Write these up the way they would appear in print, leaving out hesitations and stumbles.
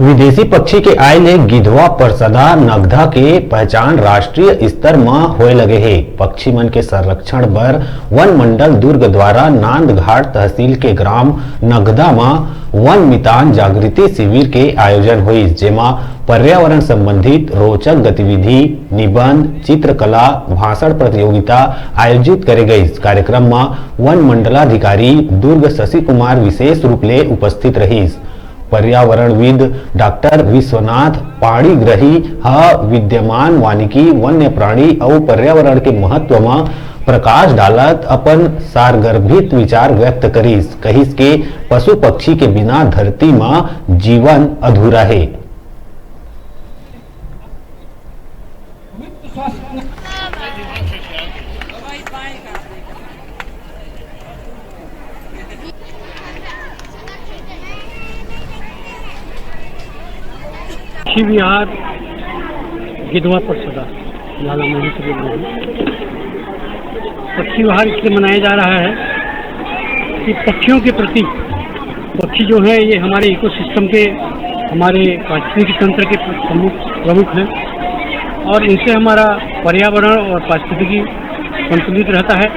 विदेशी पक्षी के आय ले गिधवा परसदा नगधा के पहचान राष्ट्रीय स्तर में होए लगे हे। पक्षी मन के संरक्षण बर वन मंडल दुर्ग द्वारा नांदघाट तहसील के ग्राम नगधा में वन मितान जागृति शिविर के आयोजन हुई, जेमा पर्यावरण संबंधित रोचक गतिविधि, निबंध, चित्रकला, भाषण प्रतियोगिता आयोजित करे गई। कार्यक्रम में वन मंडलाधिकारी दुर्ग शशि कुमार विशेष रूप ले उपस्थित रही। पर्यावरणविद डॉक्टर विश्वनाथ पाणिग्रही विद्यमान वानिकी, वन्य प्राणी और पर्यावरण के महत्व में प्रकाश डालत अपन सारगर्भित विचार व्यक्त करीस। कहिस के पशु पक्षी के बिना धरती में जीवन अधूरा है। पक्षी विहार गिधवा परसदा लाला महेंद्र पक्षी विहार इसलिए मनाया जा रहा है कि पक्षियों के प्रति, पक्षी जो है ये हमारे इकोसिस्टम के, हमारे पारिस्थितिकी तंत्र के प्रमुख हैं और इनसे हमारा पर्यावरण और पारिस्थितिकी संतुलित रहता है।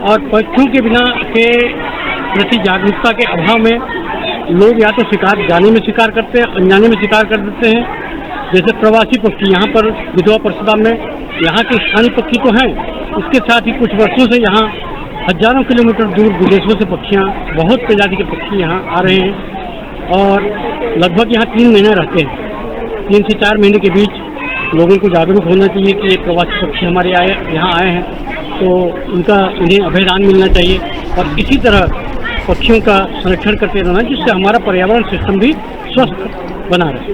और पक्षियों के बिना के प्रति जागरूकता के अभाव में लोग या तो शिकार, जाने में शिकार करते हैं, अनजाने में शिकार कर देते हैं। जैसे प्रवासी पक्षी यहाँ पर गिधवा परसदा में यहाँ के स्थानीय पक्षी तो हैं, उसके साथ ही कुछ वर्षों से यहाँ हजारों किलोमीटर दूर विदेशों से पक्षियाँ, बहुत प्रजाति के पक्षी यहाँ आ रहे हैं और लगभग यहाँ 3 महीने रहते हैं। 3 से 4 महीने के बीच लोगों को जागरूक होना चाहिए कि ये प्रवासी पक्षी हमारे यहाँ आए हैं, तो इन्हें अभयदान मिलना चाहिए और इसी तरह पक्षियों का संरक्षण करते रहना, जिससे हमारा पर्यावरण सिस्टम भी स्वस्थ बना रहे।